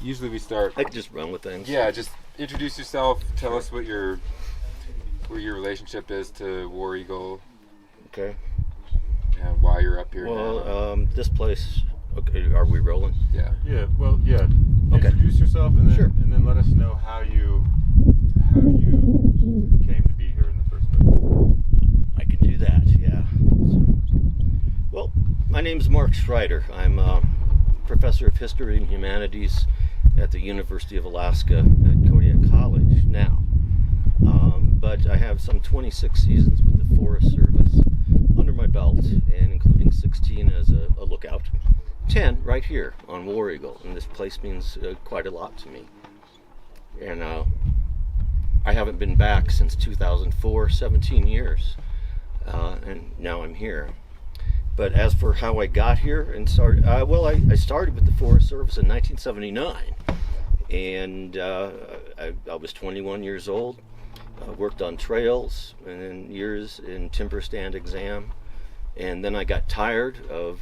usually we start. I could just run with things. Yeah, just introduce yourself. Tell us what your relationship is to War Eagle. Okay. And why you're up here. Well, this place. Okay, are we rolling? Yeah. Yeah. Well, yeah. Okay. Introduce yourself, and then Sure. and then let us know how you came to be here in the first place. I can do that. Yeah. Well, my name is Mark Schreiter. I'm a professor of history and humanities at the University of Alaska at Kodiak College now. But I have some 26 seasons with the Forest Service under my belt, and including 16 as a lookout. 10 right here on War Eagle, and this place means quite a lot to me. And I haven't been back since 2004, 17 years, and now I'm here. But as for how I got here and started, I started with the Forest Service in 1979, and I was 21 years old. Worked on trails and then years in timber stand exam, and then I got tired of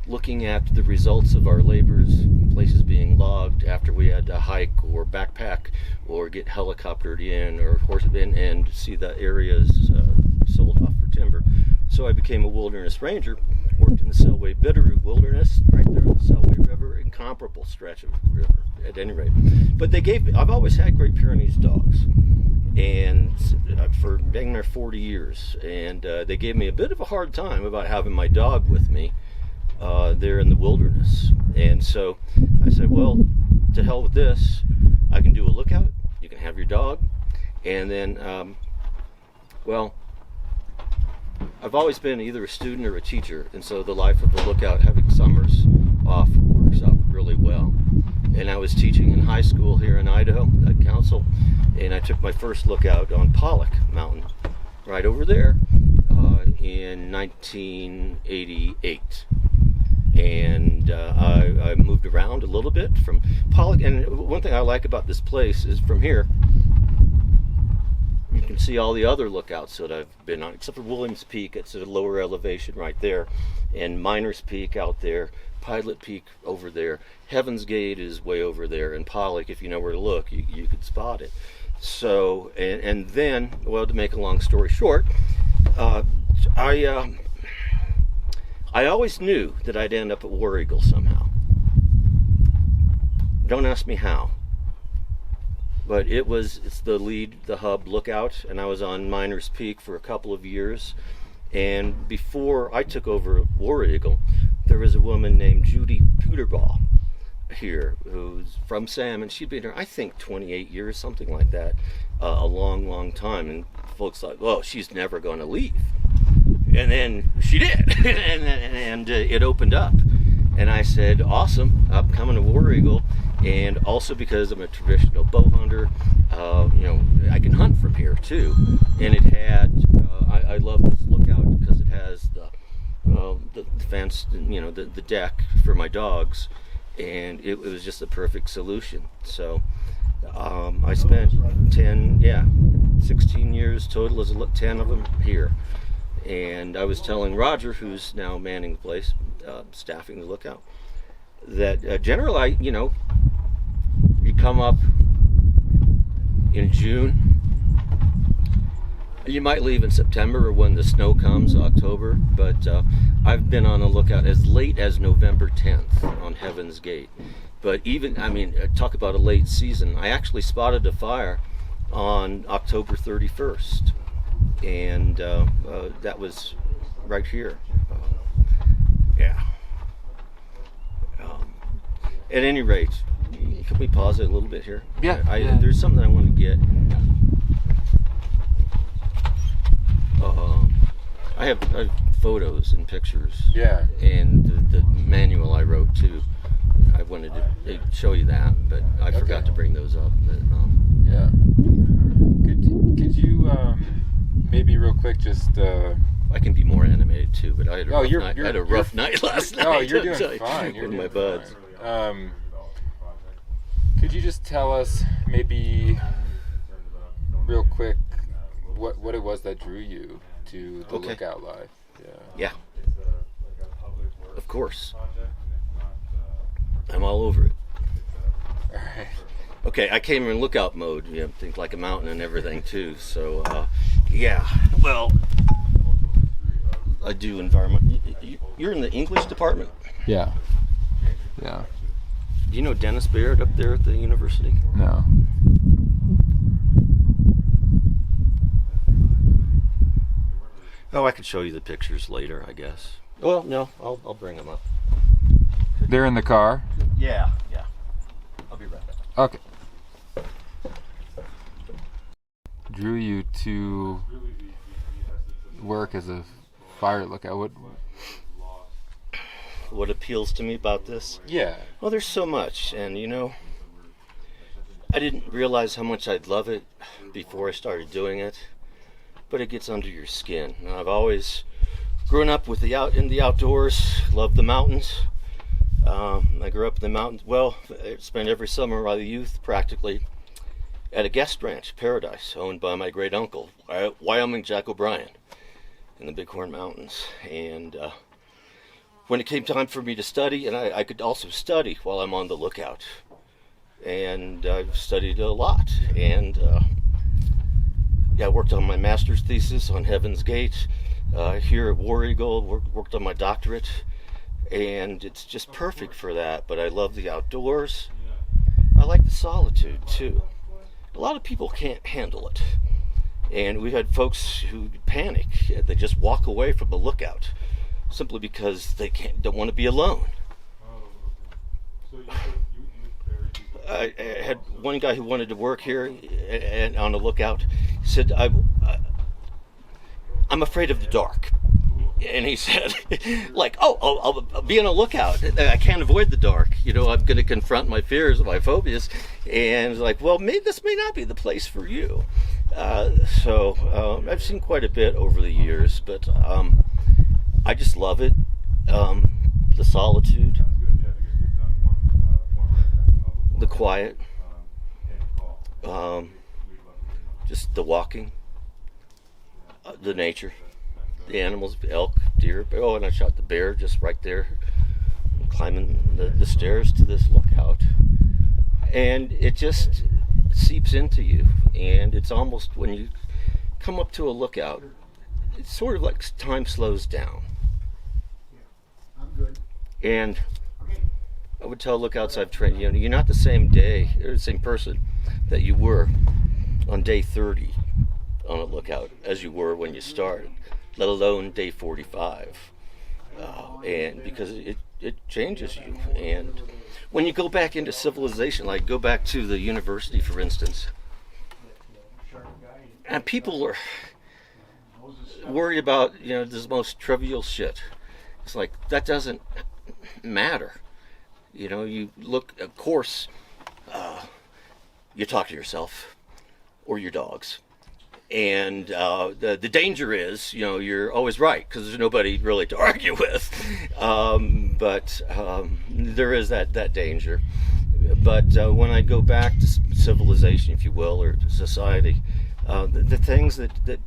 looking at the results of our labors, places being logged after we had to hike or backpack or get helicoptered in or horse in and see the areas sold off for timber. So I became a wilderness ranger, worked in the Selway Bitterroot Wilderness right there on the Selway River, incomparable stretch of river at any rate. But I've always had Great Pyrenees dogs, and for being there 40 years, and they gave me a bit of a hard time about having my dog with me there in the wilderness. And so I said, well, to hell with this. I can do a lookout, you can have your dog, and then I've always been either a student or a teacher, and so the life of a lookout, having summers off, works out really well. And I was teaching in high school here in Idaho at Council, and I took my first lookout on Pollock Mountain right over there in 1988. And I moved around a little bit from Pollock, and one thing I like about this place is from here, you can see all the other lookouts that I've been on, except for Williams Peak. It's at a lower elevation right there, and Miners Peak out there, Pilot Peak over there, Heaven's Gate is way over there, and Pollock, if you know where to look, you could spot it. So, and then, well, to make a long story short, I always knew that I'd end up at War Eagle somehow. Don't ask me how. But it's the hub lookout, and I was on Miners Peak for a couple of years. And before I took over War Eagle, there was a woman named Judy Puderbaugh here, who's from Salmon. She'd been here, I think, 28 years, something like that, a long, long time. And folks thought, well, she's never going to leave. And then she did, and it opened up. And I said, awesome, I'm coming to War Eagle. And also because I'm a traditional bow hunter, I can hunt from here too. And it had, I love this lookout because it has the fence, the deck for my dogs, and it was just a perfect solution. So I spent 16 years total, as 10 of them here. And I was telling Roger, who's now manning the place, staffing the lookout, that generally, you come up in June, you might leave in September or when the snow comes, October, but I've been on a lookout as late as November 10th on Heaven's Gate. But talk about a late season. I actually spotted a fire on October 31st, and that was right here. At any rate, can we pause it a little bit here? Yeah. There's something I want to get. I have photos and pictures. Yeah. And the manual I wrote too. I wanted to show you that, but I forgot to bring those up. But, yeah. Could you maybe real quick just? I can be more animated too, but I had a rough night last night. Oh, you're doing fine. You're doing my buds. Could you just tell us maybe real quick what it was that drew you to the lookout life? Yeah. Of course. I'm all over it. Alright. Okay, I came in lookout mode, think like a mountain and everything too. So, yeah. Well, I do environment. You're in the English department? Yeah. Yeah. Do you know Dennis Baird up there at the university? No. Oh, I could show you the pictures later, I guess. Well, no, I'll bring them up. They're in the car? Yeah. I'll be right back. Okay. Drew you to work as a fire lookout. What appeals to me about this? Yeah. Well, there's so much, and I didn't realize how much I'd love it before I started doing it, but it gets under your skin. Now, I've always grown up with in the outdoors, loved the mountains. I grew up in the mountains. Well, I spent every summer of my youth practically at a guest ranch, Paradise, owned by my great uncle, Wyoming Jack O'Brien, in the Bighorn Mountains. And when it came time for me to study, and I could also study while I'm on the lookout, and I've studied a lot. And I worked on my master's thesis on Heaven's Gate here at War Eagle, worked on my doctorate, and it's just perfect for that. But I love the outdoors. I like the solitude too. A lot of people can't handle it, and we've had folks who panic. They just walk away from a lookout simply because they don't want to be alone. I had one guy who wanted to work here and on a lookout. He said, I'm afraid of the dark. And he said, I'll be on a lookout. I can't avoid the dark. I'm going to confront my fears and my phobias. And well, maybe this may not be the place for you. So I've seen quite a bit over the years, but I just love it. The solitude, the quiet, just the walking, the nature. The animals, elk, deer. Oh, and I shot the bear just right there, climbing the stairs to this lookout. And it just seeps into you. And it's almost, when you come up to a lookout, it's sort of like time slows down. And I would tell lookouts I've trained, you're not the same day, or the same person that you were on day 30 on a lookout as you were when you started, let alone day 45. And because it changes you. And when you go back into civilization, like go back to the university, for instance, and people are worried about, this most trivial shit. It's like, that doesn't matter. You look, of course, you talk to yourself or your dogs. And the danger is, you're always right because there's nobody really to argue with. But there is that danger. But when I go back to civilization, if you will, or to society, the things that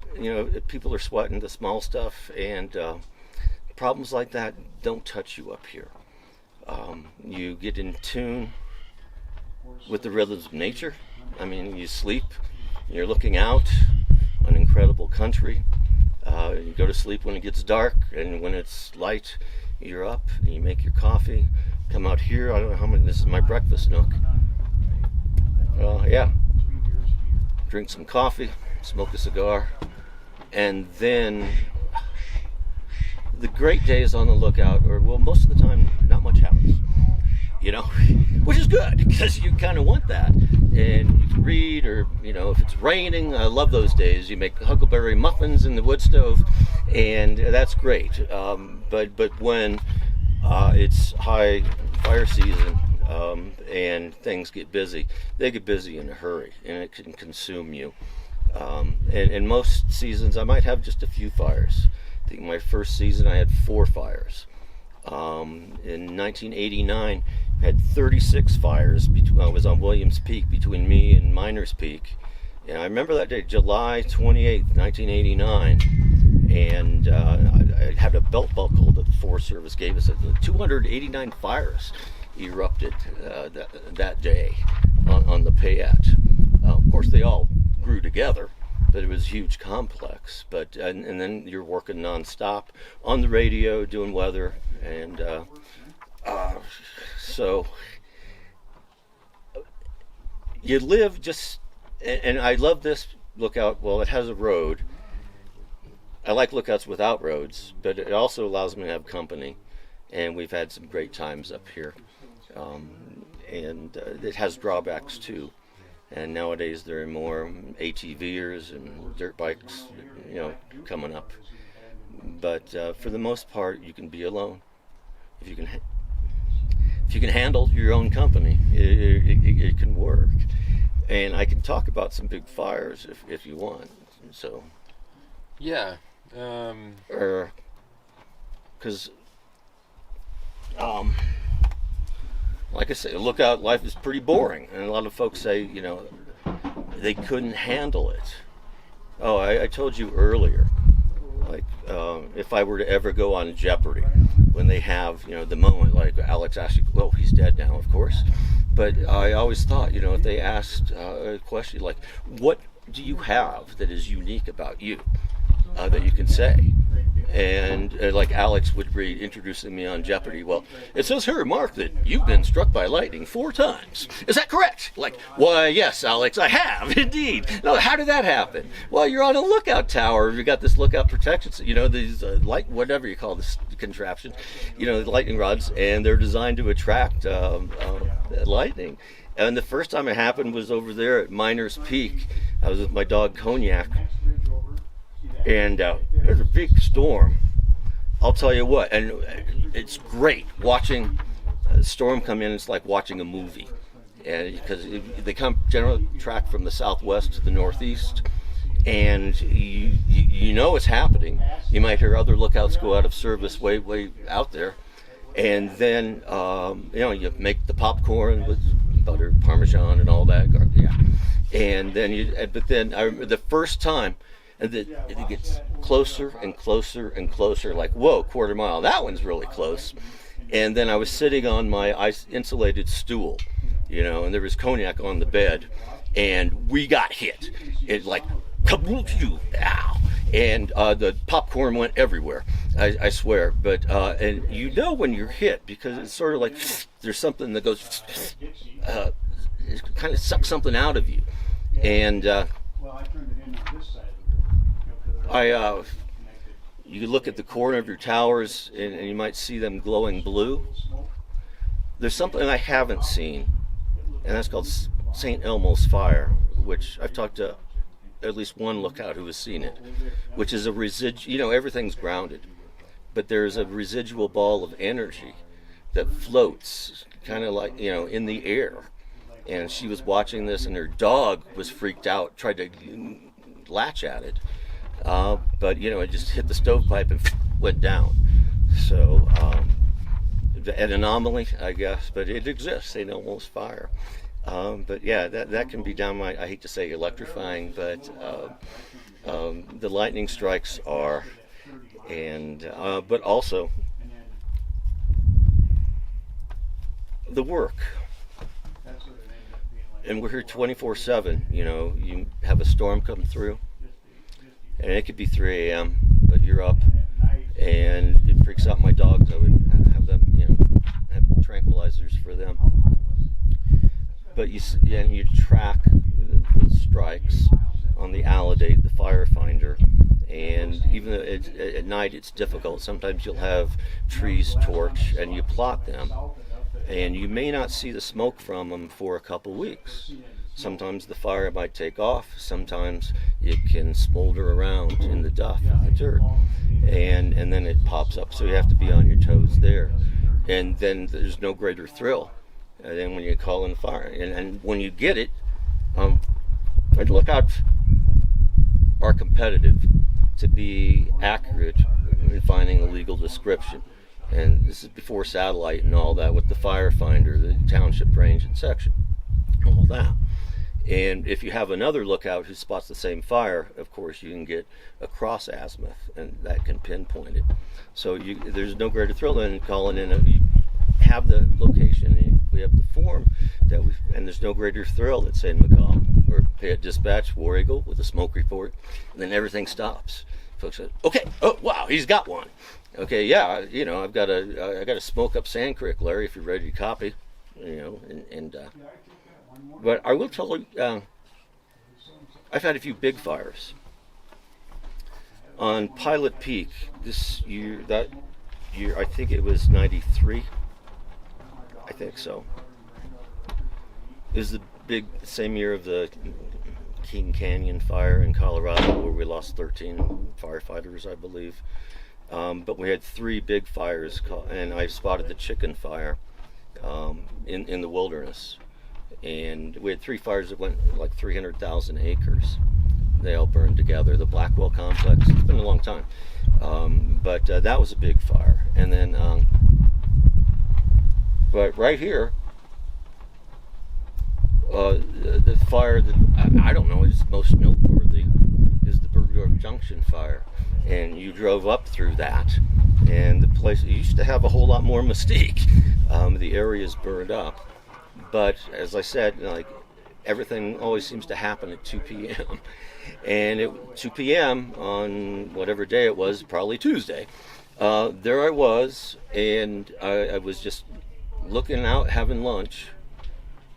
people are sweating, the small stuff, and problems like that don't touch you up here. You get in tune with the rhythms of nature. I mean, you sleep, and you're looking out. An incredible country. You go to sleep when it gets dark, and when it's light, you're up and you make your coffee. Come out here. I don't know how many. This is my breakfast nook. Drink some coffee, smoke a cigar, and then the great days on the lookout, or most of the time, not much happens. Which is good because you kind of want that. And you can read, or if it's raining, I love those days. You make huckleberry muffins in the wood stove, and that's great. But when it's high fire season and things get busy, they get busy in a hurry, and it can consume you. And in most seasons, I might have just a few fires. I think my first season I had 4 fires. In 1989, I had 36 fires. I was on Williams Peak between me and Miners Peak. And I remember that day, July 28th, 1989. And I had a belt buckle that the Forest Service gave us. 289 fires erupted that day on the payette. Of course, they all grew together, but it was a huge complex. But and then you're working nonstop on the radio, doing weather, and so you live just. And I love this lookout. Well, it has a road. I like lookouts without roads, but it also allows me to have company, and we've had some great times up here. And it has drawbacks too. And nowadays there are more ATVers and dirt bikes, coming up. But for the most part, you can be alone. If you can handle your own company, it can work. And I can talk about some big fires if you want. So. Yeah. Because, like I say, lookout life is pretty boring, and a lot of folks say, they couldn't handle it. Oh, I told you earlier, like if I were to ever go on Jeopardy, when they have, the moment, like Alex asked you, well, he's dead now, of course. But I always thought, if they asked a question like, what do you have that is unique about you that you can say? And like Alex would read, introducing me on Jeopardy. Well, it says here, Mark, that you've been struck by lightning 4 times. Is that correct? Like, why, yes, Alex, I have, indeed. No, how did that happen? Well, you're on a lookout tower. You got this lookout protection, these light, whatever you call this contraption, the lightning rods, and they're designed to attract lightning. And the first time it happened was over there at Miners Peak. I was with my dog Cognac. And there's a big storm. I'll tell you what, and it's great watching a storm come in. It's like watching a movie, and because they come generally track from the southwest to the northeast, and you know it's happening. You might hear other lookouts go out of service way out there, and then you make the popcorn with butter, Parmesan, and all that. Yeah, and then the first time. And it gets closer and closer and closer, like, whoa, quarter mile, that one's really close. And then I was sitting on my insulated stool, and there was Cognac on the bed, and we got hit. It like, kaboom, ow. And the popcorn went everywhere, I swear. But, and when you're hit, because it's sort of like, there's something that goes, it kind of sucks something out of you. And, you can look at the corner of your towers and you might see them glowing blue. There's something I haven't seen, and that's called St. Elmo's fire, which I've talked to at least one lookout who has seen it, which is a everything's grounded, but there's a residual ball of energy that floats kind of like, in the air. And she was watching this, and her dog was freaked out, tried to latch at it. But it just hit the stovepipe and went down. So an anomaly, I guess, but it exists. St. Elmo's fire. But yeah, that can be downright, I hate to say electrifying, but the lightning strikes are, and but also the work. And we're here 24/7. You have a storm come through. And it could be 3 a.m., but you're up, and it freaks out my dogs. I would have them, have tranquilizers for them. But you track the strikes on the alidate, the fire finder, and even though at night it's difficult. Sometimes you'll have trees torch, and you plot them, and you may not see the smoke from them for a couple weeks. Sometimes the fire might take off. Sometimes it can smolder around in the duff, in the dirt, and then it pops up. So you have to be on your toes there. And then there's no greater thrill than when you call in fire. And when you get it, lookouts are competitive to be accurate in finding a legal description. And this is before satellite and all that, with the fire finder, the township range and section, all that. And if you have another lookout who spots the same fire, of course you can get a cross azimuth, and that can pinpoint it. So there's no greater thrill than calling in have the location, we have the form and there's no greater thrill than saying McCall or pay at dispatch, War Eagle with a smoke report, and then everything stops. Folks say, okay, oh wow, he's got one. Okay, yeah, I got a smoke up Sand Creek, Larry, if you're ready to copy, but I will tell you, I've had a few big fires. On Pilot Peak that year, I think it was 93. I think so. It was the same year of the King Canyon fire in Colorado, where we lost 13 firefighters, I believe. But we had 3 big fires, and I spotted the chicken fire in the wilderness. And we had 3 fires that went like 300,000 acres. They all burned together. The Blackwell complex. It's been a long time, but that was a big fire. And then, but right here, the fire that I don't know is most noteworthy is the Bergdorf Junction fire. And you drove up through that, and the place used to have a whole lot more mystique. The area's burned up, but as I said, like, everything always seems to happen at 2 p.m. And at 2 p.m. on whatever day it was, probably Tuesday, there I was, and I was just looking out, having lunch,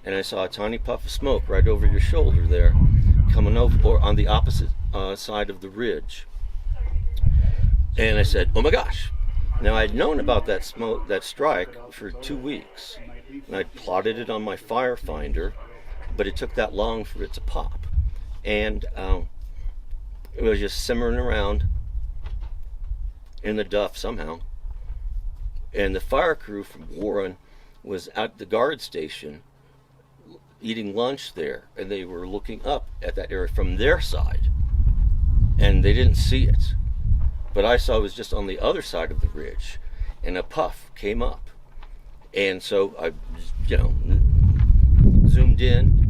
and I saw a tiny puff of smoke right over your shoulder there, coming over, or on the opposite side of the ridge. And I said, oh my gosh. Now, I'd known about that strike for 2 weeks, and I'd plotted it on my fire finder, but it took that long for it to pop. And it was just simmering around in the duff somehow. And the fire crew from Warren was at the guard station eating lunch there, and they were looking up at that area from their side, and they didn't see it. But I saw it was just on the other side of the ridge, and a puff came up. And so I, zoomed in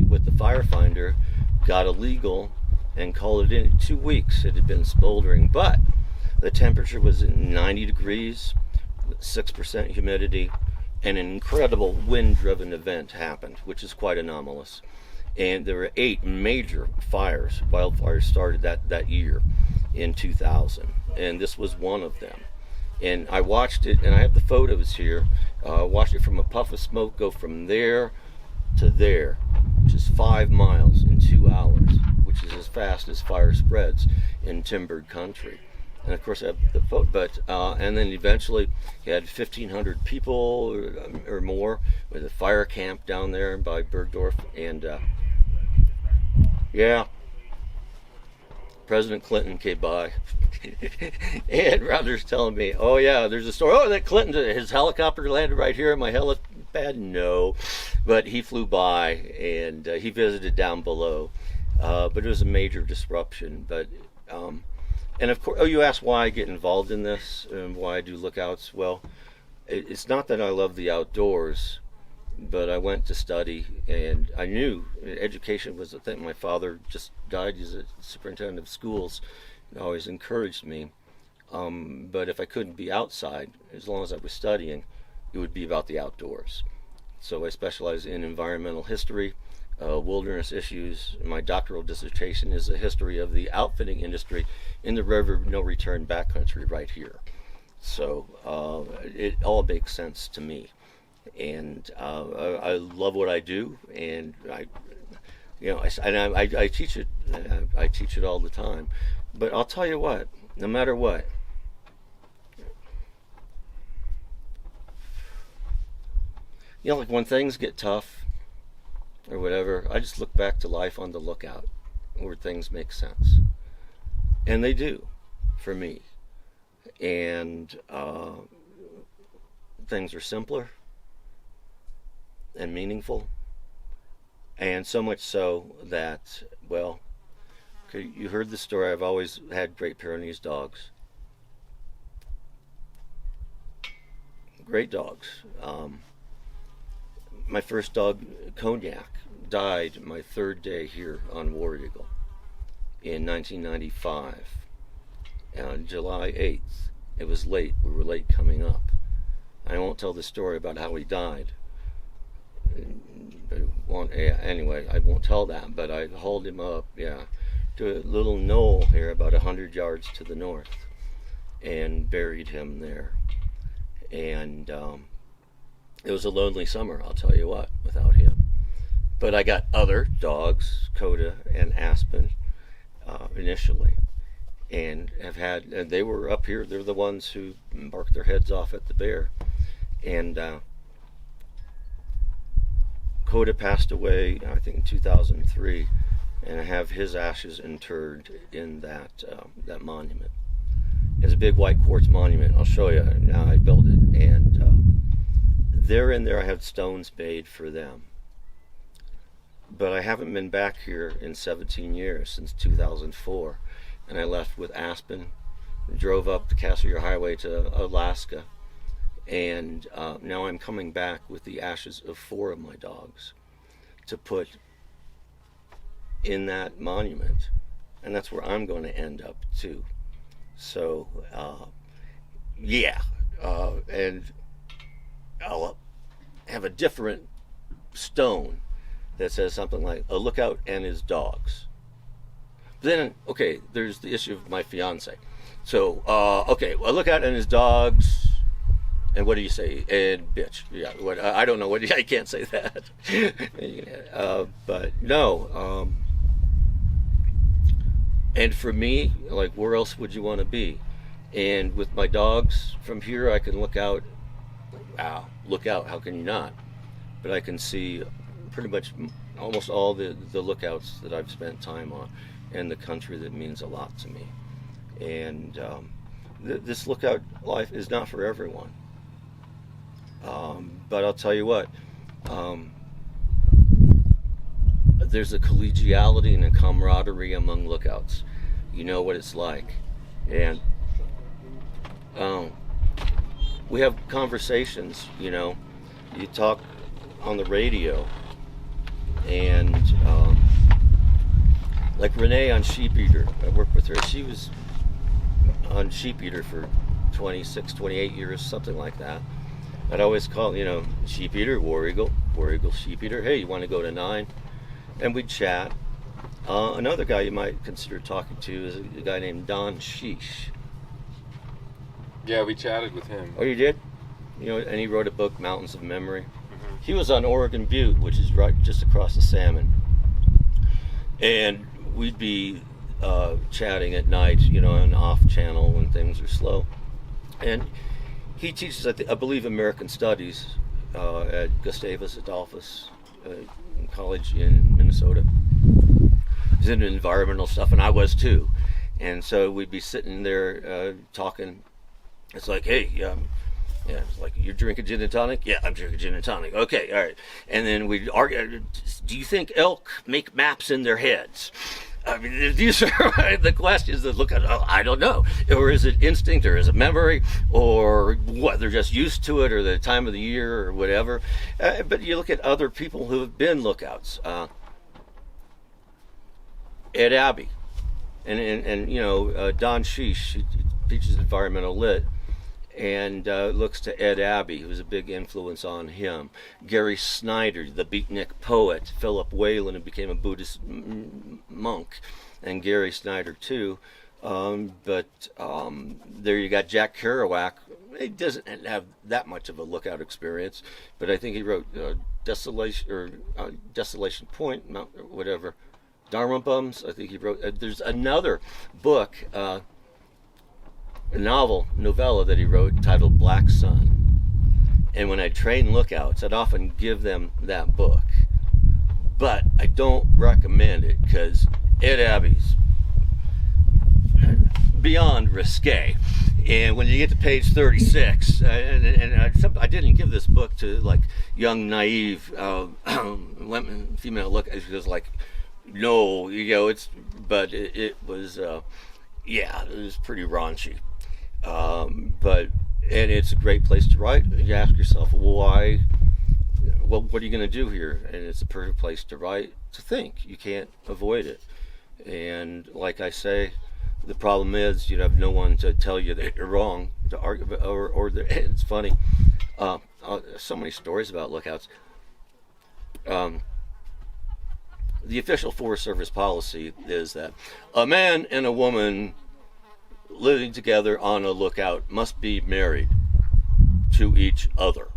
with the fire finder, got a legal, and called it in. 2 weeks it had been smoldering, but the temperature was 90 degrees, 6% humidity, and an incredible wind-driven event happened, which is quite anomalous. And there were 8 major wildfires started that year in 2000, and this was one of them. And I watched it, and I have the photos here. Watched it from a puff of smoke go from there to there, which is 5 miles in 2 hours, which is as fast as fire spreads in timbered country. And of course I have the photo, but and then eventually you had 1,500 people or more with a fire camp down there by Bergdorf, and President Clinton came by, and Rogers telling me, oh yeah, there's a story, that Clinton, his helicopter landed right here at my helipad. No, but he flew by, and he visited down below, but it was a major disruption. But and of course, you asked why I get involved in this and why I do lookouts. Well, it's not that I love the outdoors, but I went to study, and I knew education was the thing. My father just died. He's a superintendent of schools, and always encouraged me. But if I couldn't be outside, as long as I was studying, it would be about the outdoors. So I specialize in environmental history, wilderness issues. My doctoral dissertation is a history of the outfitting industry in the river no return backcountry right here. So it all makes sense to me. And I love what I do, and I teach it. I teach it all the time. But I'll tell you what, no matter what, like when things get tough or whatever, I just look back to life on the lookout, where things make sense, and they do, for me. And things are simpler and meaningful, and so much so that, well, okay, you heard the story. I've always had Great Pyrenees dogs. Great dogs. My first dog, Cognac, died my 3rd day here on War Eagle in 1995. On July 8th, it was late. We were late coming up. I won't tell the story about how he died. Anyway, I won't tell that, but I hauled him up, to a little knoll here about 100 yards to the north and buried him there. And it was a lonely summer, I'll tell you what, without him. But I got other dogs, Coda and Aspen, initially, and they were up here. They're the ones who barked their heads off at the bear. And Coda passed away, I think, in 2003, and I have his ashes interred in that monument. It's a big white quartz monument. I'll show you. Now I built it, and they're in there. I have stones made for them. But I haven't been back here in 17 years, since 2004. And I left with Aspen, drove up the Castle Year Highway to Alaska, and now I'm coming back with the ashes of 4 of my dogs to put in that monument. And that's where I'm going to end up too. So, and I'll have a different stone that says something like "A Lookout and His Dogs." Then, okay, there's the issue of my fiance. So, okay, a lookout and his dogs, and what do you say? And bitch. Yeah, what? I don't know what. I can't say that. But no. And for me, like, where else would you want to be? And with my dogs, from here I can look out. Wow, look out! How can you not? But I can see pretty much almost all the lookouts that I've spent time on, and the country that means a lot to me. And this lookout life is not for everyone. But I'll tell you what, there's a collegiality and a camaraderie among lookouts. You know what it's like. And we have conversations, you talk on the radio, and like Renee on Sheep Eater, I worked with her. She was on Sheep Eater for 26, 28 years, something like that. I'd always call, Sheep Eater, War Eagle, Sheep Eater. Hey, you want to go to 9? And we'd chat. Another guy you might consider talking to is a guy named Don Sheesh. Yeah, we chatted with him. Oh, you did? And he wrote a book, Mountains of Memory. Mm-hmm. He was on Oregon Butte, which is right just across the Salmon. And we'd be chatting at night, on off channel when things are slow. And he teaches, I believe, American Studies at Gustavus Adolphus College in Minnesota. He's into environmental stuff, and I was too. And so we'd be sitting there talking. It's like, hey, it's like, you're drinking gin and tonic? Yeah, I'm drinking gin and tonic. Okay, all right. And then we'd argue, do you think elk make maps in their heads? I mean, these are the questions that look at, I don't know. Or is it instinct, or is it memory, or what, they're just used to it, or the time of the year, or whatever. But you look at other people who have been lookouts. Ed Abbey, and Don Sheesh, he teaches environmental lit, and looks to Ed Abbey, who's a big influence on him. Gary Snyder, the beatnik poet. Philip Whalen, who became a Buddhist monk, and Gary Snyder too. But there you got Jack Kerouac. He doesn't have that much of a lookout experience, but I think he wrote Desolation Point, Mount, whatever. Dharma Bums, I think he wrote. There's another book, a novella that he wrote titled Black Sun. And when I train lookouts, I'd often give them that book. But I don't recommend it because Ed Abbey's beyond risque. And when you get to page 36, I didn't give this book to like young, naive female lookouts, because like, no, it was, it was pretty raunchy. And it's a great place to write. You ask yourself, why? Well, what are you going to do here? And it's a perfect place to write, to think. You can't avoid it. And like I say, the problem is you have no one to tell you that you're wrong, to argue, or it's funny. So many stories about lookouts. The official Forest Service policy is that a man and a woman living together on a lookout must be married to each other.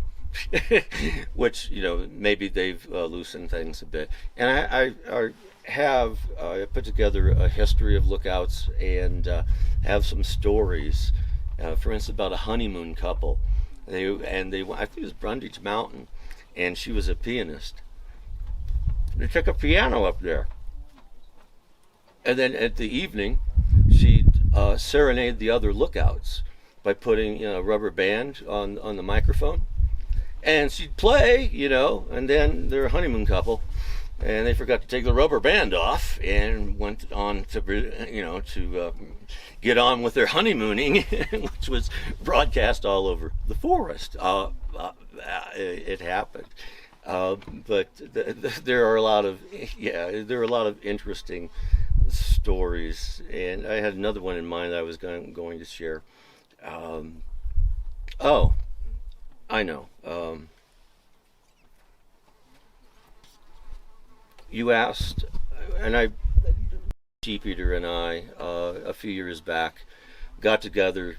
Which, maybe they've loosened things a bit. And I have put together a history of lookouts and have some stories. For instance, about a honeymoon couple. They I think it was Brundage Mountain, and she was a pianist. They took a piano up there, and then at the evening, she'd serenade the other lookouts by putting a rubber band on the microphone, and she'd play, and then they're a honeymoon couple, and they forgot to take the rubber band off and went on to get on with their honeymooning, which was broadcast all over the forest. It happened. But there are a lot of interesting stories, and I had another one in mind that I was going to share. I know. You asked, and Sheep Eater and I, a few years back, got together,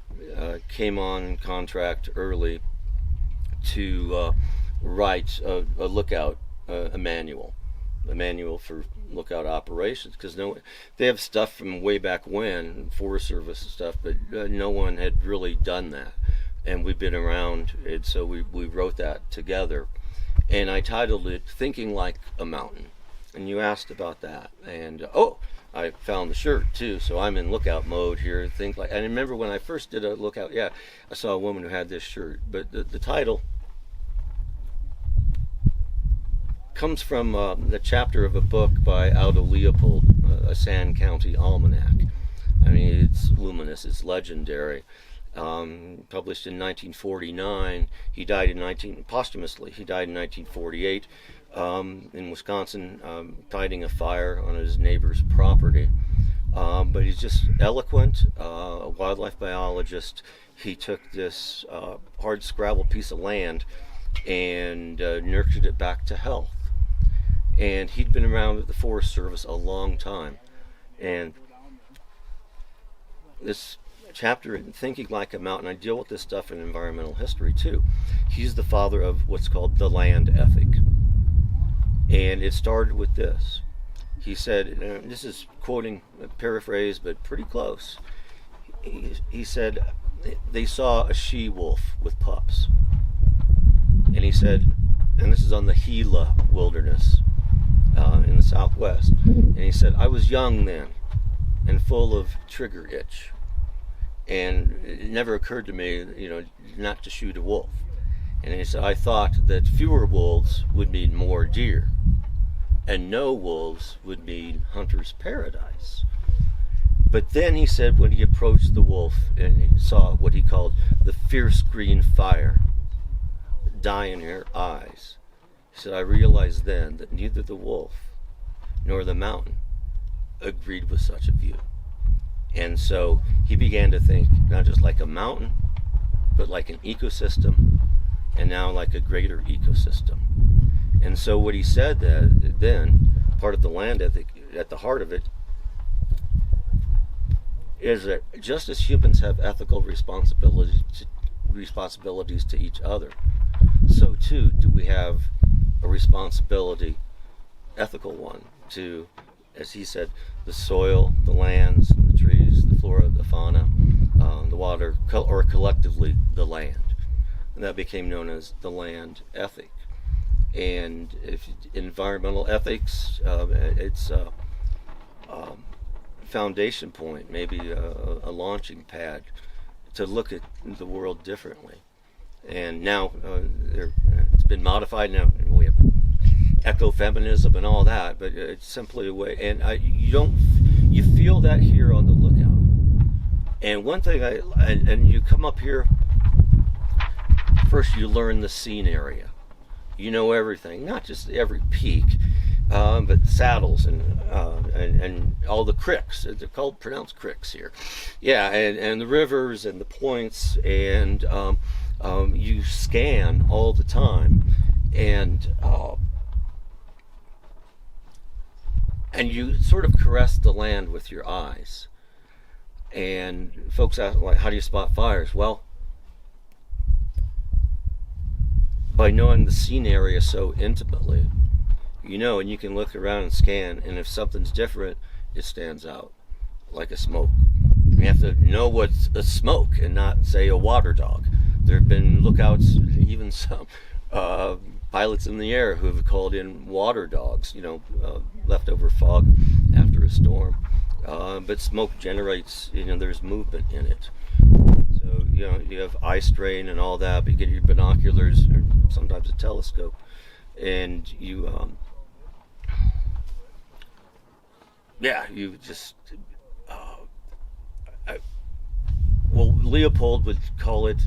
came on contract early to write a lookout, a manual for lookout operations, because they have stuff from way back when, Forest Service stuff, but no one had really done that, and we've been around, and so we wrote that together, and I titled it "Thinking Like a Mountain." And you asked about that, and I found the shirt too, so I'm in lookout mode here. And I remember when I first did a lookout, I saw a woman who had this shirt, but the title comes from the chapter of a book by Aldo Leopold, a Sand County Almanac. I mean, it's luminous, it's legendary. Published in 1949. He died posthumously. He died in 1948 in Wisconsin, fighting a fire on his neighbor's property. But he's just eloquent, a wildlife biologist. He took this hard scrabble piece of land and nurtured it back to health. And he'd been around with the Forest Service a long time. And this chapter in Thinking Like a Mountain, I deal with this stuff in environmental history too. He's the father of what's called the land ethic. And it started with this. He said, this is quoting, a paraphrase, but pretty close. He said, they saw a she-wolf with pups. And he said, and this is on the Gila wilderness in the Southwest. And he said, I was young then and full of trigger itch. And it never occurred to me, not to shoot a wolf. And he said, I thought that fewer wolves would mean more deer, and no wolves would mean hunter's paradise. But then he said, when he approached the wolf and he saw what he called the fierce green fire die in her eyes, he said, I realized then that neither the wolf nor the mountain agreed with such a view. And so he began to think not just like a mountain, but like an ecosystem, and now like a greater ecosystem. And so what he said then, part of the land ethic, at the heart of it, is that just as humans have ethical responsibilities to each other, so too do we have a responsibility, ethical one, to, as he said, the soil, the lands, the trees, the flora, the fauna, the water, or collectively the land. And that became known as the land ethic. And environmental ethics, it's a foundation point, maybe a launching pad to look at the world differently. And now it's been modified. Now we have ecofeminism and all that, but it's simply a way. And you feel that here on the lookout. And one thing, and you come up here, first you learn the scene area. You know everything, not just every peak, but saddles and all the cricks. They're pronounced cricks here. Yeah, and the rivers and the points, and You scan all the time, and you sort of caress the land with your eyes. And folks ask, like, how do you spot fires? Well, by knowing the scene area so intimately, and you can look around and scan, and if something's different, it stands out like a smoke. You have to know what's a smoke and not say a water dog. There have been lookouts, even some pilots in the air who have called in water dogs, leftover fog after a storm. But smoke generates, there's movement in it. So, you have eye strain and all that, but you get your binoculars or sometimes a telescope, and you just, Leopold would call it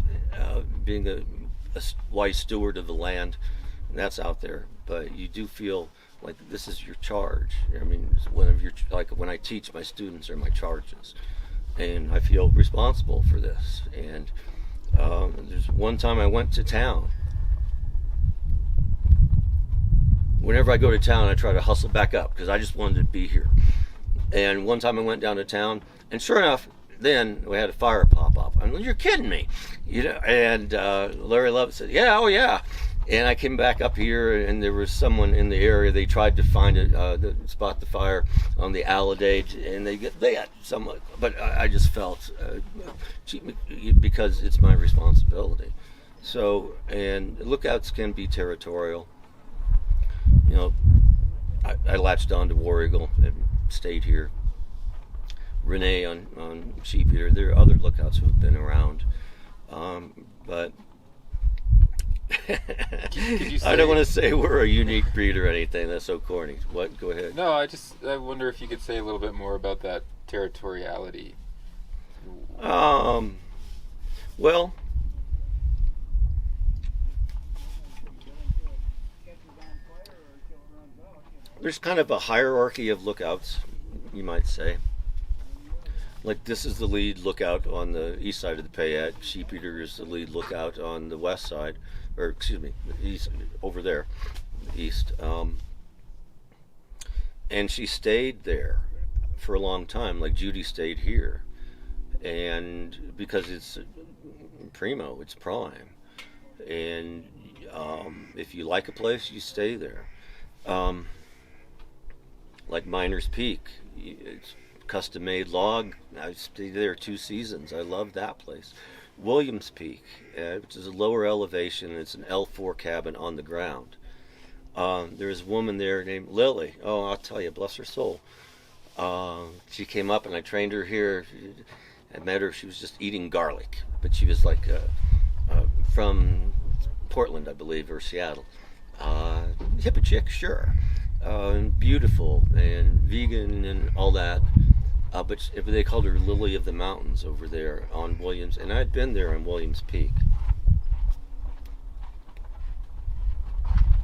being a wise steward of the land, and that's out there. But you do feel like this is your charge. I mean, when I teach, my students are my charges, and I feel responsible for this. And there's one time I went to town. Whenever I go to town, I try to hustle back up because I just wanted to be here. And one time I went down to town, and sure enough, then we had a fire pop up. I'm like, you're kidding me, And Larry Love said, "Yeah, oh yeah." And I came back up here, and there was someone in the area. They tried to find it, spot the fire on the Aladade, and they had someone. But I just felt because it's my responsibility. So, and lookouts can be territorial. I latched on to War Eagle and stayed here. Renee on Sheep Eater. There are other lookouts who have been around, but I don't want to say we're a unique breed or anything. That's so corny. What? Go ahead. No, I wonder if you could say a little bit more about that territoriality. Well, there's kind of a hierarchy of lookouts, you might say. Like, this is the lead lookout on the east side of the Payette. Sheep Eater is the lead lookout on the west side, or excuse me, east, over there, east. And she stayed there for a long time. Like, Judy stayed here, and because it's primo, it's prime, and if you like a place, you stay there. Like Miner's Peak, it's custom-made log. I stayed there 2 seasons. I love that place. Williams Peak, which is a lower elevation. It's an L4 cabin on the ground. There's a woman there named Lily. Oh, I'll tell you, bless her soul. She came up and I trained her here. I met her. She was just eating garlic, but she was like from Portland, I believe, or Seattle. Hippie chick, sure. And beautiful and vegan and all that. But they called her Lily of the Mountains over there on Williams, and I'd been there on Williams Peak.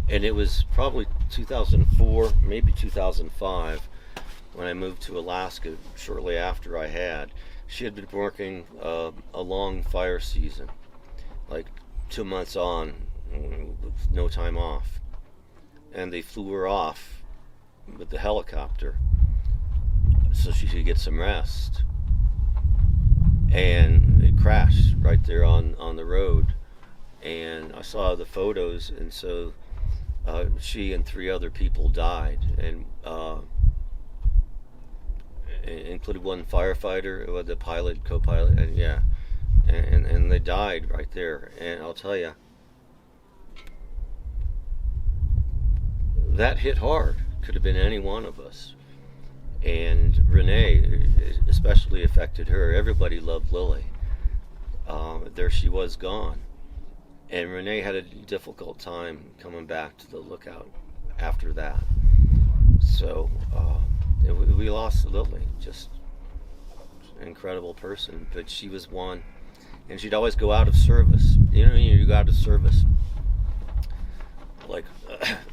And it was probably 2004, maybe 2005, when I moved to Alaska shortly after I had. She had been working a long fire season, like 2 months on, with no time off. And they flew her off with the helicopter so she could get some rest. And it crashed right there on the road. And I saw the photos, and so she and 3 other people died, and included one firefighter, the pilot, co-pilot, and yeah, and they died right there. And I'll tell you, that hit hard. Could have been any one of us. And Renee especially affected her. Everybody loved Lily. There she was, gone. And Renee had a difficult time coming back to the lookout after that. So we lost Lily. Just an incredible person. But she was one. And she'd always go out of service. You go out of service. Like,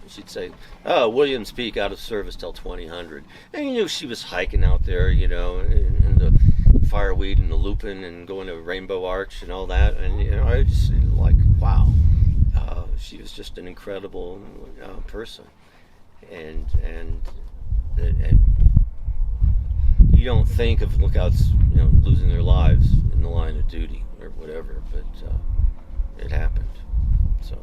she'd say, "Oh, Williams Peak out of service till 2000." And she was hiking out there, in the fireweed and the lupin and going to Rainbow Arch and all that. And you know, I just like, wow, she was just an incredible person. And you don't think of lookouts, you know, losing their lives in the line of duty or whatever, but it happened. So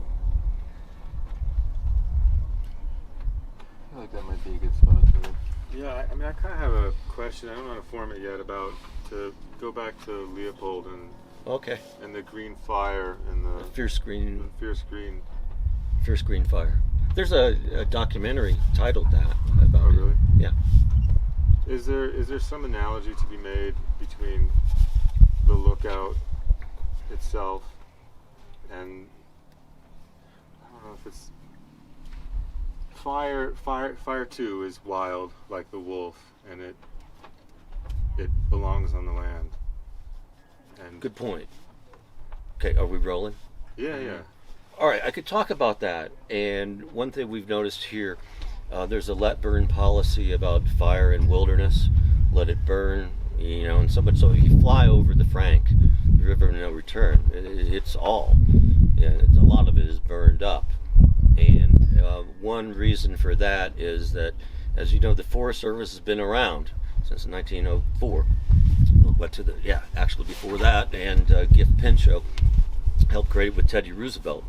I feel like that might be a good spot to. Yeah, I mean, I kind of have a question. I don't know how to form it yet about to go back to Leopold okay, and the green fire and the fierce green fire. There's a documentary titled that about Oh, it. really? Yeah. Is there some analogy to be made between the lookout itself and I don't know if it's fire 2 is wild like the wolf and it belongs on the land. And Good point. Okay, are we rolling? yeah. All right, I could talk about that. And one thing we've noticed here, there's a let burn policy about fire in wilderness. Let it burn, you know, and so if you fly over the Frank, the river of no return, it's all. Yeah, a lot of it is burned up. And one reason for that is that, as you know, the Forest Service has been around since 1904. Actually before that, and Giff Pinchot helped create it with Teddy Roosevelt.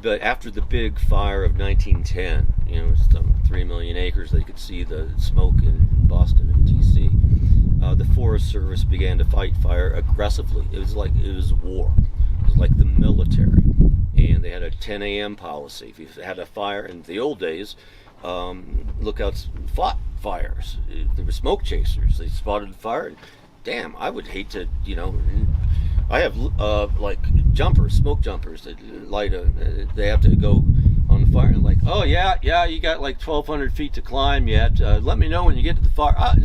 But after the big fire of 1910, you know, some 3 million acres, they could see the smoke in Boston and D.C. The Forest Service began to fight fire aggressively. It was war. It was like the military. And they had a 10 a.m. policy. If you had a fire in the old days, lookouts fought fires. There were smoke chasers. They spotted the fire. And, damn, I would hate to, you know. I have like jumpers, smoke jumpers that light they have to go on the fire and like, oh yeah, you got like 1,200 feet to climb yet. Let me know when you get to the fire. I'll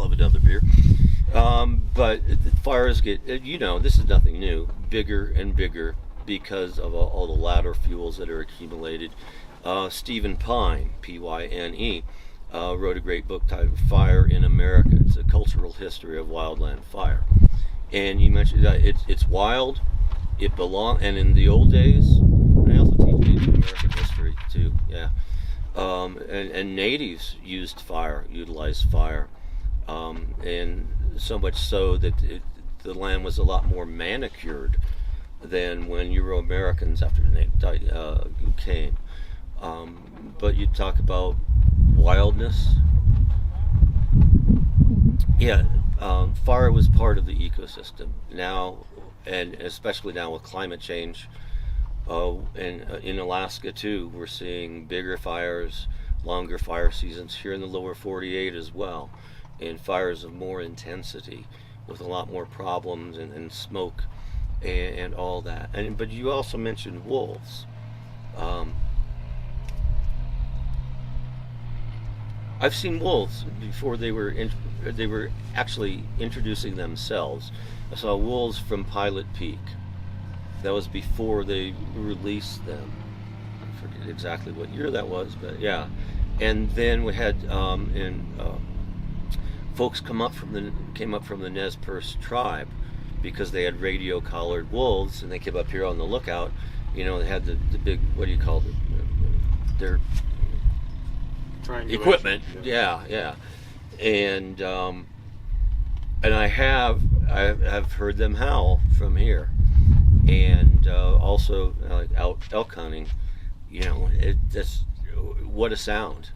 have another beer. But the fires get, you know, this is nothing new, bigger and bigger because of all the ladder fuels that are accumulated. Stephen Pyne, Pyne, wrote a great book titled Fire in America. It's a cultural history of wildland fire. And you mentioned that it's wild, it belongs, and in the old days, I also teach Native American history too, yeah. And natives utilized fire, and so much so that the land was a lot more manicured than when Euro-Americans after they came. But you talk about wildness. Yeah, fire was part of the ecosystem now, and especially now with climate change. And in Alaska too, we're seeing bigger fires, longer fire seasons here in the lower 48 as well, and fires of more intensity with a lot more problems and smoke and all that. But you also mentioned wolves. I've seen wolves before they were actually introducing themselves. I saw wolves from Pilot Peak. That was before they released them. I forget exactly what year that was, but yeah. And then we had folks came up from the Nez Perce tribe because they had radio-collared wolves, and they came up here on the lookout. You know, they had the big, what do you call it? Their equipment, yeah. And I have heard them howl from here, and also like out elk hunting. You know, that's what a sound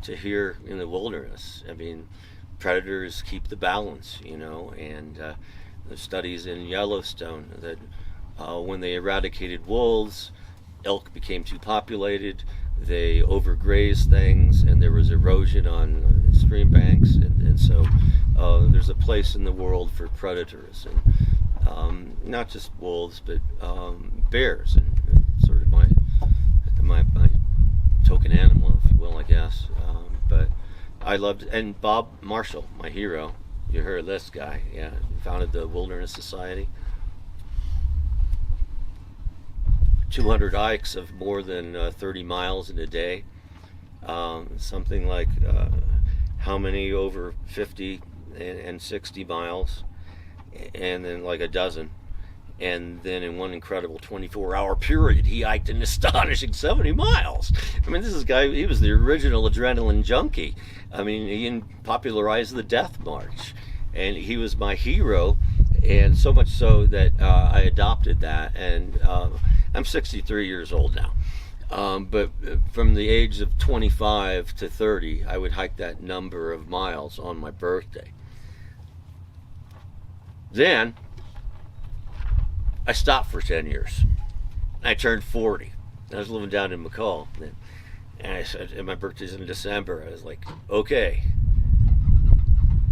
to hear in the wilderness. I mean, predators keep the balance, you know, and the studies in Yellowstone that when they eradicated wolves, elk became too populated. They overgrazed things, and there was erosion on stream banks, and so there's a place in the world for predators, and not just wolves, but bears, and sort of my token animal, if you will, I guess. But I loved, and Bob Marshall, my hero. You heard this guy, yeah, founded the Wilderness Society. 200 hikes of more than 30 miles in a day. Something like how many over 50 and 60 miles, and then like a dozen. And then in one incredible 24-hour period, he hiked an astonishing 70 miles. I mean, this is a guy, he was the original adrenaline junkie. I mean, he popularized the Death March. And he was my hero, and so much so that I adopted that. And I'm 63 years old now. But from the age of 25 to 30, I would hike that number of miles on my birthday. Then I stopped for 10 years. I turned 40. I was living down in McCall. And I said, and my birthday's in December. I was like, okay,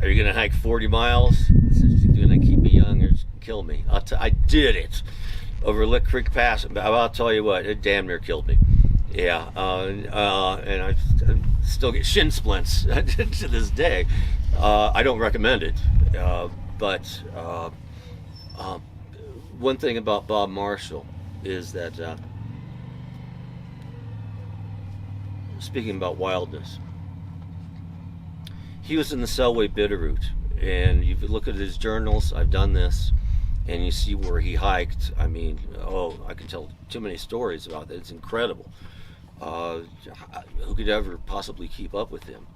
are you going to hike 40 miles? This is going to keep me young or kill me. I did it over Lick Creek Pass. I'll tell you what, it damn near killed me. Yeah, and I still get shin splints to this day. I don't recommend it. But one thing about Bob Marshall is that, speaking about wildness, he was in the Selway Bitterroot, and you look at his journals, I've done this, and you see where he hiked. I mean, I can tell too many stories about that. It's incredible. Who could ever possibly keep up with him?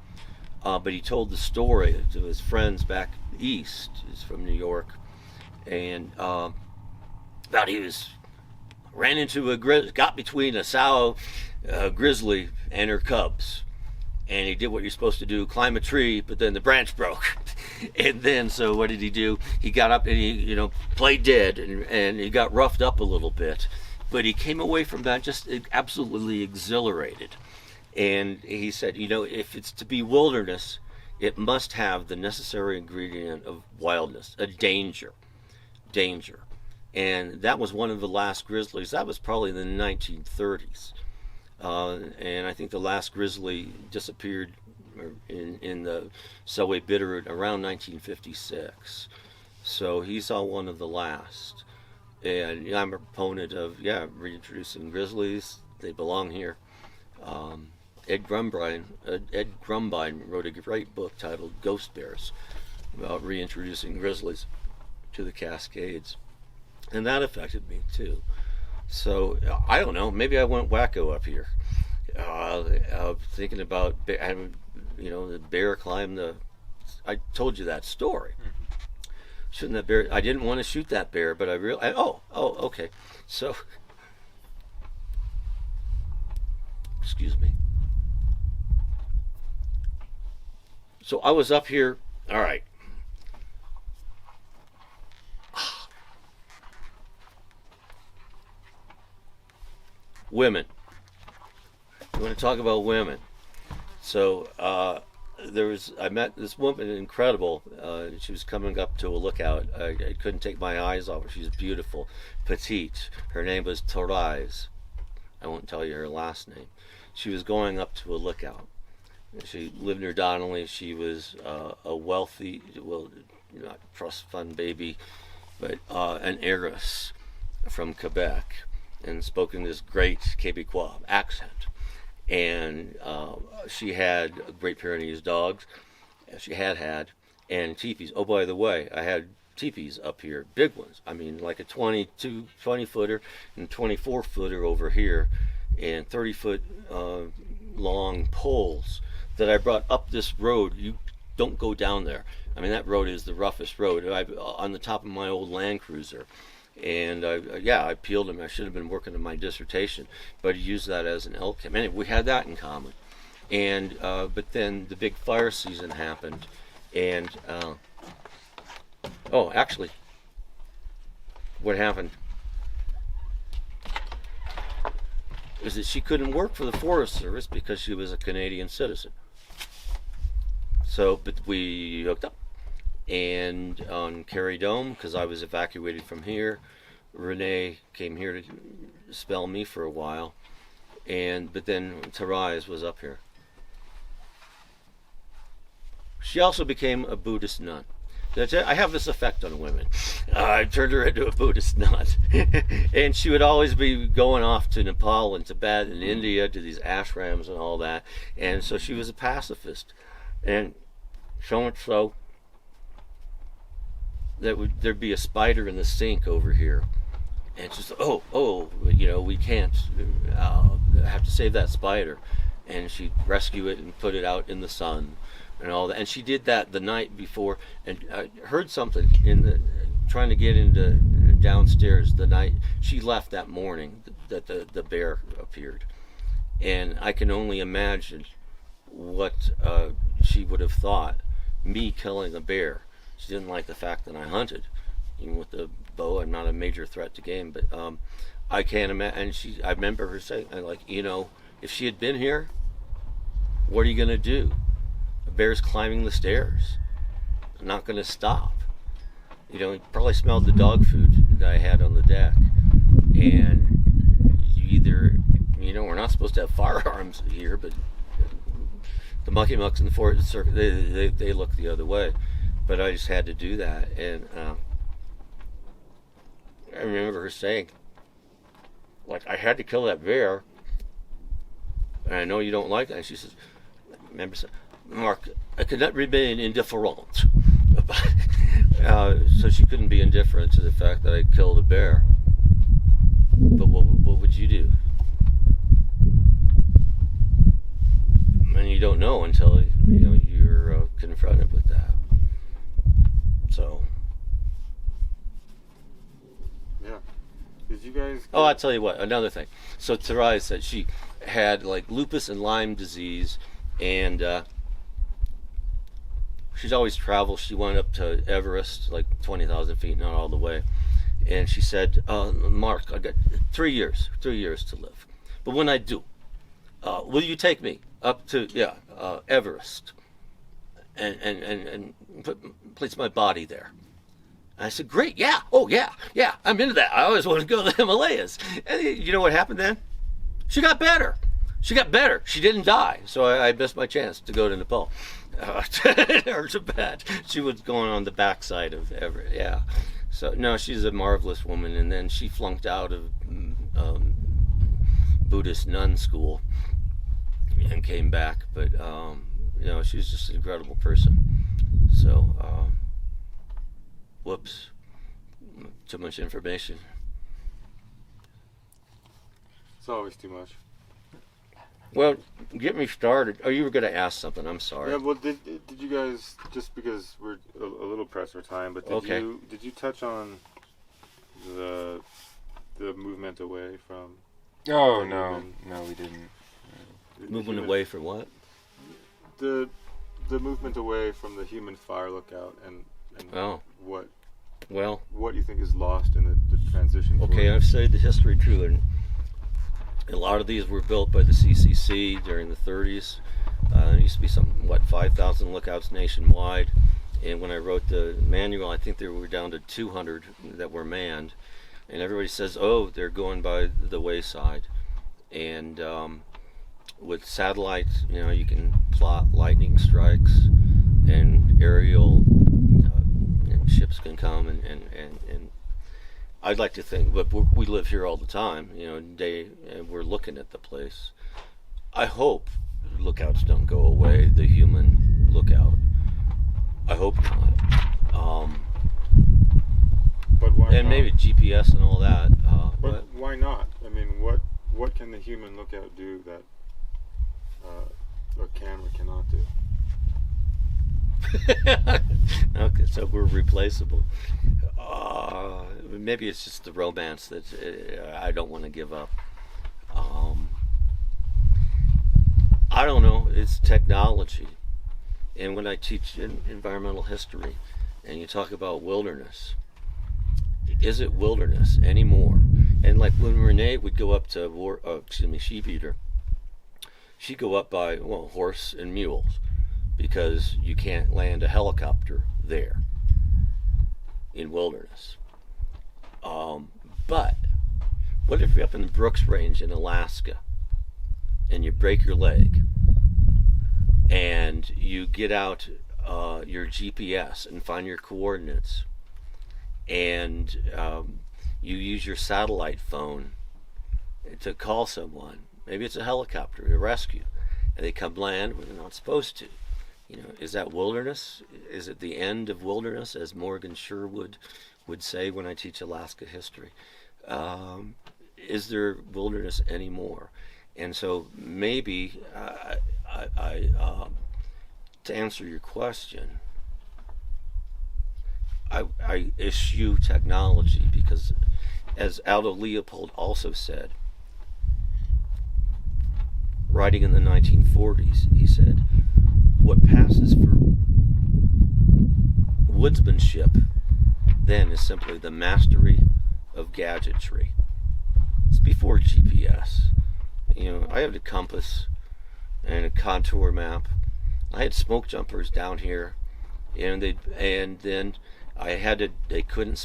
But he told the story to his friends back east. He's from New York, and that he ran into got between a sow grizzly and her cubs. And he did what you're supposed to do, climb a tree, but then the branch broke. And then, so what did he do? He got up and he, played dead, and he got roughed up a little bit. But he came away from that just absolutely exhilarated. And he said, if it's to be wilderness, it must have the necessary ingredient of wildness, a danger. And that was one of the last grizzlies. That was probably in the 1930s. And I think the last grizzly disappeared in the Selway Bitterroot around 1956. So he saw one of the last. And I'm a proponent of, reintroducing grizzlies. They belong here. Ed Grumbine wrote a great book titled Ghost Bears about reintroducing grizzlies to the Cascades. And that affected me too. So I don't know. Maybe I went wacko up here, thinking about the bear climbed the. I told you that story. Shouldn't that bear? I didn't want to shoot that bear, but I really. Okay. So, excuse me. So I was up here. All right. Women. You want to talk about women? So I met this woman, incredible. She was coming up to a lookout. I couldn't take my eyes off her. She was beautiful, petite. Her name was Therese. I won't tell you her last name. She was going up to a lookout. She lived near Donnelly. She was a wealthy, not trust fund baby, but an heiress from Quebec, and spoke in this great Quebecois accent. And she had Great Pyrenees dogs. She had, and teepees. Oh, by the way, I had teepees up here, big ones. I mean, like a 20-footer and 24-footer over here, and 30-foot long poles that I brought up this road. You don't go down there. I mean, that road is the roughest road. On the top of my old Land Cruiser. And I peeled him. I should have been working on my dissertation, but I used that as an elk cam. Anyway, we had that in common. And but then the big fire season happened, and actually, what happened is that she couldn't work for the Forest Service because she was a Canadian citizen. So, but we hooked up. And on Carrie Dome, because I was evacuated from here, Renee came here to spell me for a while, but then Therese was up here. She also became a Buddhist nun. I have this effect on women. I turned her into a Buddhist nun. And she would always be going off to Nepal and Tibet and India to these ashrams and all that. And so she was a pacifist. And so much so that there'd be a spider in the sink over here, and it's just we can't. I have to save that spider, and she'd rescue it and put it out in the sun and all that. And she did that the night before, and I heard something trying to get into downstairs the night she left that morning that the bear appeared. And I can only imagine what she would have thought, me killing a bear. She didn't like the fact that I hunted. Even with the bow, I'm not a major threat to game, but I can't imagine. And I remember her saying, if she had been here, what are you going to do? A bear's climbing the stairs. I'm not going to stop. He probably smelled the dog food that I had on the deck. And you either, we're not supposed to have firearms here, but the mucky mucks in the forest circuit, they look the other way. But I just had to do that. And I remember her saying, I had to kill that bear, and I know you don't like that. And she says, Mark, I could not remain indifferent. So she couldn't be indifferent to the fact that I killed a bear. But what would you do? And you don't know until you're confronted with that. So. Yeah. Did you guys? Oh, I'll tell you what. Another thing. So Tarai said she had lupus and Lyme disease, and she's always traveled. She went up to Everest, 20,000 feet, not all the way. And she said, Mark, I got 3 years to live. But when I do, will you take me up to Everest and place my body there? And I said, great, yeah, yeah, I'm into that. I always wanted to go to the Himalayas. And you know what happened then? She got better. She didn't die, so I missed my chance to go to Nepal. Or Tibet. She was going on the backside of Everest, yeah. So, no, she's a marvelous woman, and then she flunked out of Buddhist nun school and came back, but, she was just an incredible person. So, whoops, too much information. It's always too much. Well, get me started. Oh, you were going to ask something. I'm sorry. Yeah. Well, did you guys, just because we're a little pressed for time, but did you touch on the movement away from? Oh no, we didn't. Movement away from what? The movement away from the human fire lookout and what do you think is lost in the transition? Okay, I've studied the history too, and a lot of these were built by the CCC during the 30s. There used to be 5,000 lookouts nationwide. And when I wrote the manual, I think there were down to 200 that were manned. And everybody says, they're going by the wayside. And with satellites, you can plot lightning strikes, and aerial ships can come and I'd like to think, but we live here all the time, we're looking at the place. I hope lookouts don't go away, the human lookout. I hope not. But why and not? maybe GPS and all that. But why not? I mean, what can the human lookout do that a camera cannot do? Okay, so we're replaceable. Maybe it's just the romance that I don't want to give up. I don't know. It's technology. And when I teach environmental history and you talk about wilderness, is it wilderness anymore? And when Renee would go up to Sheep Eater, she'd go up by horse and mules, because you can't land a helicopter there in wilderness. But what if you're up in the Brooks Range in Alaska and you break your leg and you get out your GPS and find your coordinates, and you use your satellite phone to call someone? Maybe it's a helicopter, a rescue, and they come land where they're not supposed to. Is that wilderness? Is it the end of wilderness, as Morgan Sherwood would say when I teach Alaska history? Is there wilderness anymore? And so maybe to answer your question, I eschew technology because, as Aldo Leopold also said, writing in the 1940s, he said, what passes for woodsmanship then is simply the mastery of gadgetry. It's before GPS. I had a compass and a contour map. I had smoke jumpers down here, and then they couldn't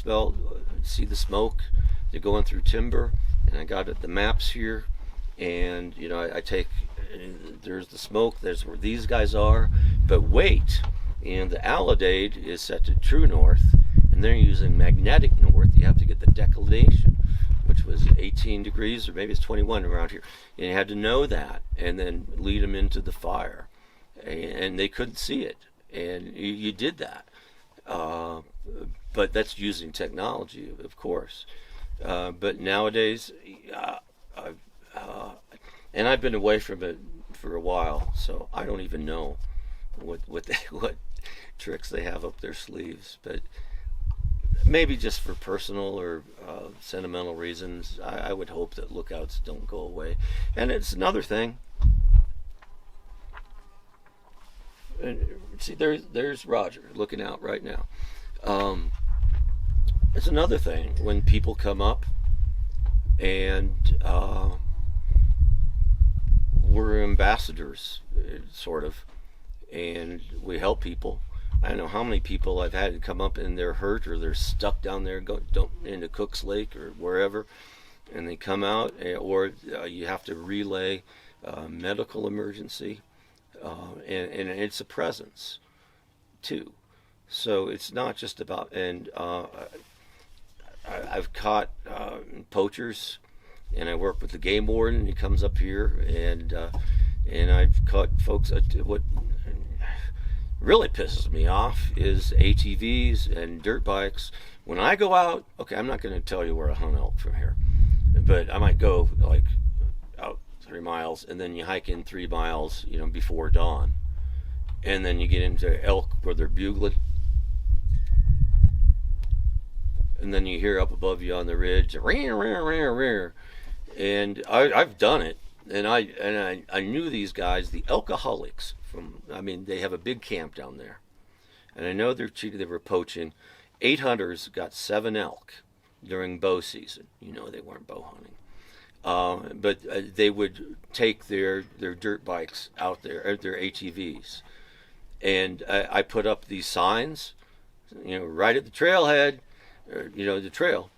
see the smoke. They're going through timber, and I got the maps here, and I take, there's the smoke, there's where these guys are, but wait, and the alidade is set to true north, and they're using magnetic north. You have to get the declination, which was 18 degrees, or maybe it's 21 around here, and you had to know that, and then lead them into the fire, and they couldn't see it, and you did that. But that's using technology, of course. But nowadays, and I've been away from it for a while, so I don't even know what tricks they have up their sleeves. But maybe just for personal or sentimental reasons, I would hope that lookouts don't go away. And it's another thing. And see, there's Roger looking out right now. It's another thing when people come up and we're ambassadors, sort of, and we help people. I don't know how many people I've had come up and they're hurt or they're stuck down there into Cook's Lake or wherever, and they come out, or you have to relay medical emergency, and it's a presence too. So it's not just about, and I've caught poachers, and I work with the game warden. He comes up here, and I've caught folks. What really pisses me off is ATVs and dirt bikes. When I go out, okay, I'm not going to tell you where I hunt elk from here, but I might go like out 3 miles, and then you hike in 3 miles, before dawn, and then you get into elk where they're bugling. And then you hear up above you on the ridge, rear, rear, rear, rear. And I've done it, and I knew these guys, the Elkaholics. They have a big camp down there, and I know they were poaching. 8 hunters got 7 elk during bow season. They weren't bow hunting, but they would take their dirt bikes out there, or their ATVs, and I put up these signs, right at the trailhead. The trail,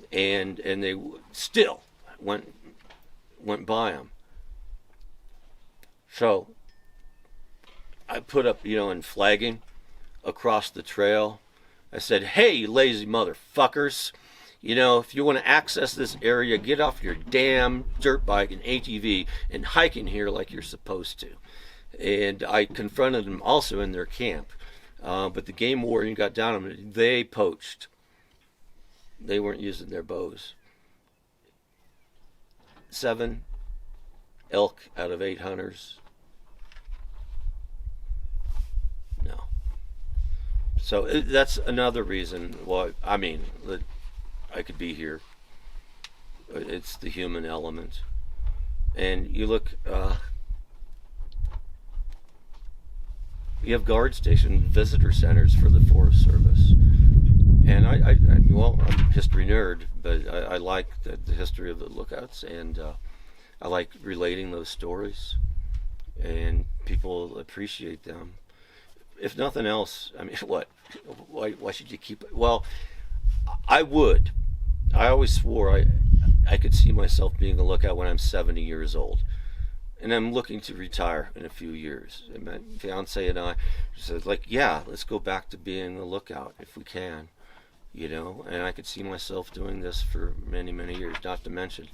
and they still went by them. So I put up, in flagging across the trail. I said, "Hey, you lazy motherfuckers! If you want to access this area, get off your damn dirt bike and ATV and hike in here like you're supposed to." And I confronted them also in their camp, but the game warden got down on them. They poached. They weren't using their bows. 7 elk out of 8 hunters. No. So that's another reason why, that I could be here. It's the human element. And you look, you have guard station visitor centers for the Forest Service. And I'm a history nerd, but I like the history of the lookouts, and I like relating those stories, and people appreciate them. If nothing else, what? Why should you keep it? Well, I would. I always swore I could see myself being a lookout when I'm 70 years old. And I'm looking to retire in a few years. And my fiance and I said, yeah, let's go back to being a lookout if we can. And I could see myself doing this for many, many years, not to mention